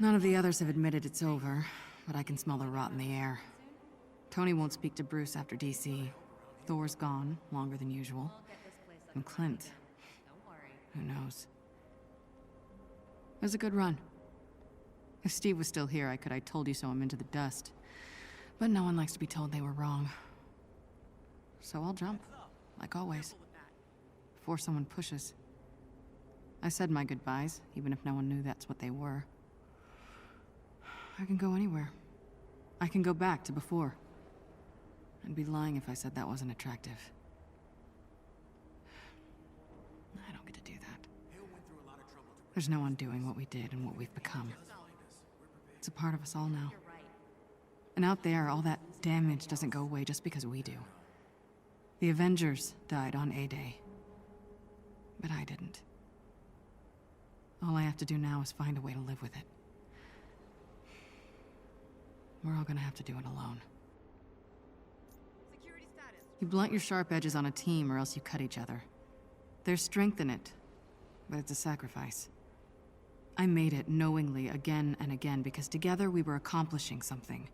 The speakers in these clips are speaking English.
None of the others have admitted it's over, but I can smell the rot in the air. Tony won't speak to Bruce after DC. Thor's gone, longer than usual. And Clint. Who knows? It was a good run. If Steve was still here, I could I told you so him into the dust. But no one likes to be told they were wrong. So I'll jump, like always. Before someone pushes. I said my goodbyes, even if no one knew that's what they were. I can go anywhere. I can go back to before. I'd be lying if I said that wasn't attractive. I don't get to do that. There's no undoing what we did and what we've become. It's a part of us all now. And out there, all that damage doesn't go away just because we do. The Avengers died on A-Day. But I didn't. All I have to do now is find a way to live with it. We're all gonna have to do it alone. You blunt your sharp edges on a team or else you cut each other. There's strength in it, but it's a sacrifice. I made it knowingly again and again because together we were accomplishing something.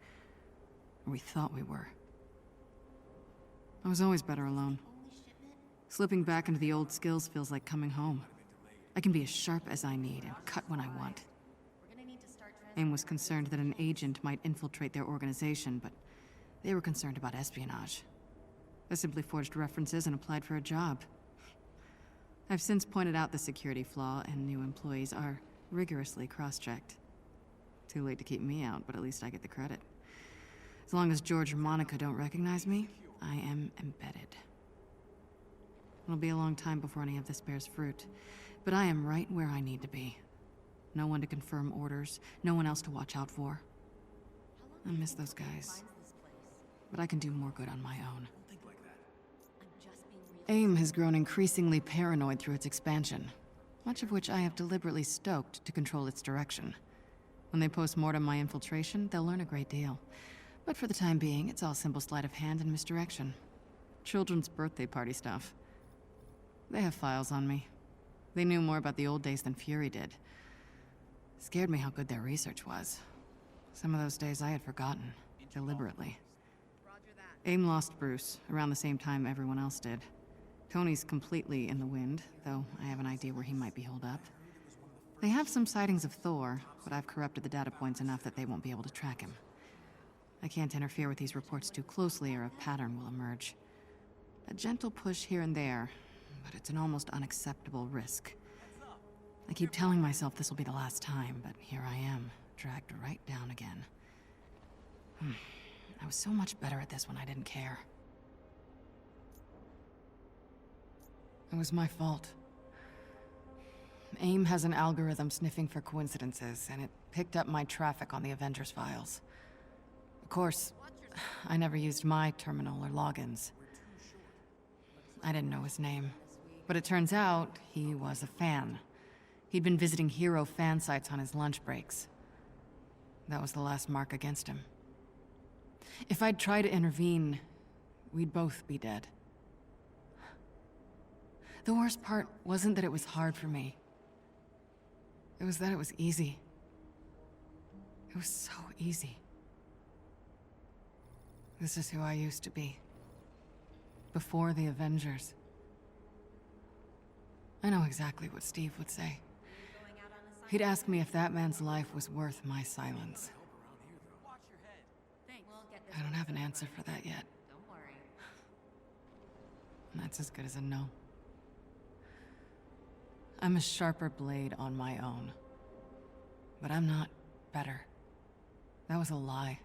Or we thought we were. I was always better alone. Slipping back into the old skills feels like coming home. I can be as sharp as I need and cut when I want. AIM was concerned that an agent might infiltrate their organization, but they were concerned about espionage. I simply forged references and applied for a job. I've since pointed out the security flaw, and new employees are rigorously cross-checked. Too late to keep me out, but at least I get the credit. As long as George or Monica don't recognize me, I am embedded. It'll be a long time before any of this bears fruit, but I am right where I need to be. No one to confirm orders, no one else to watch out for. I miss those guys, but I can do more good on my own. AIM has grown increasingly paranoid through its expansion, much of which I have deliberately stoked to control its direction. When they post-mortem my infiltration, they'll learn a great deal. But for the time being, it's all simple sleight of hand and misdirection. Children's birthday party stuff. They have files on me. They knew more about the old days than Fury did. Scared me how good their research was. Some of those days I had forgotten, deliberately. AIM lost Bruce, around the same time everyone else did. Tony's completely in the wind, though I have an idea where he might be holed up. They have some sightings of Thor, but I've corrupted the data points enough that they won't be able to track him. I can't interfere with these reports too closely or a pattern will emerge. A gentle push here and there, but it's an almost unacceptable risk. I keep telling myself this will be the last time, but here I am, dragged right down again. I was so much better at this when I didn't care. It was my fault. AIM has an algorithm sniffing for coincidences, and it picked up my traffic on the Avengers files. Of course, I never used my terminal or logins. I didn't know his name, but it turns out he was a fan. He'd been visiting hero fan sites on his lunch breaks. That was the last mark against him. If I'd tried to intervene, we'd both be dead. The worst part wasn't that it was hard for me. It was that it was easy. It was so easy. This is who I used to be. Before the Avengers. I know exactly what Steve would say. He'd ask me if that man's life was worth my silence. I don't have an answer for that yet. And that's as good as a no. I'm a sharper blade on my own. But I'm not better. That was a lie.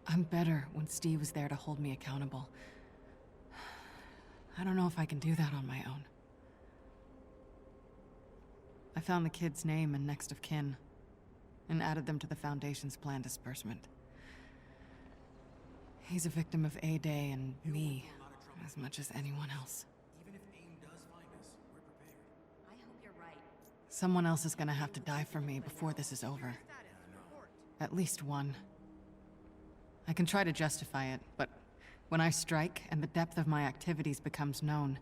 I'm better when Steve was there to hold me accountable. I don't know if I can do that on my own. I found the kid's name and next of kin, and added them to the Foundation's planned disbursement. He's a victim of A-Day and me, as much as anyone else. Someone else is gonna have to die for me before this is over. At least one. I can try to justify it, but when I strike and the depth of my activities becomes known,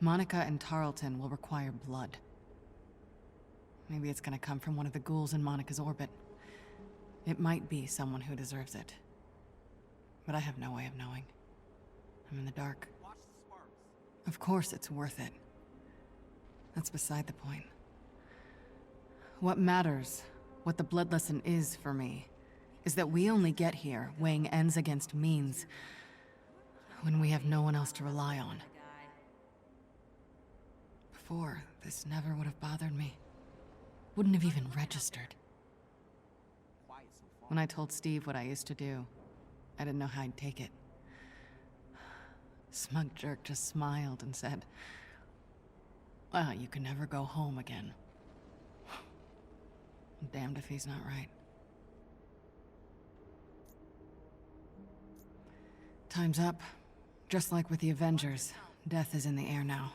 Monica and Tarleton will require blood. Maybe it's gonna come from one of the ghouls in Monica's orbit. It might be someone who deserves it. But I have no way of knowing. I'm in the dark. Of course it's worth it. That's beside the point. What matters, what the blood lesson is for me, is that we only get here, weighing ends against means, when we have no one else to rely on. Before, this never would have bothered me. Wouldn't have even registered. When I told Steve what I used to do, I didn't know how I'd take it. Smug jerk just smiled and said, "Well, you can never go home again." I'm damned if he's not right. Time's up. Just like with the Avengers, death is in the air now.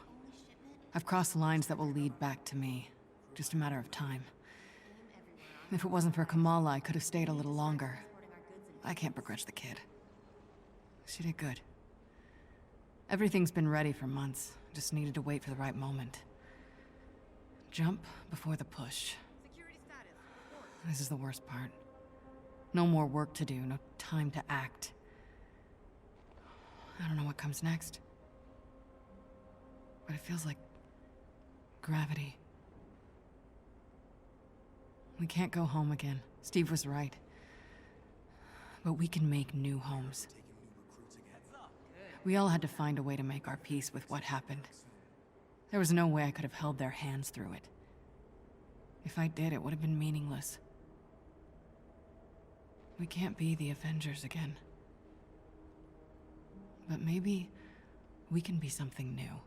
I've crossed lines that will lead back to me. Just a matter of time. If it wasn't for Kamala, I could have stayed a little longer. I can't begrudge the kid. She did good. Everything's been ready for months. Just needed to wait for the right moment. Jump before the push. This is the worst part. No more work to do, no time to act. I don't know what comes next. But it feels like gravity. We can't go home again. Steve was right. But we can make new homes. We all had to find a way to make our peace with what happened. There was no way I could have held their hands through it. If I did, it would have been meaningless. We can't be the Avengers again. But maybe we can be something new.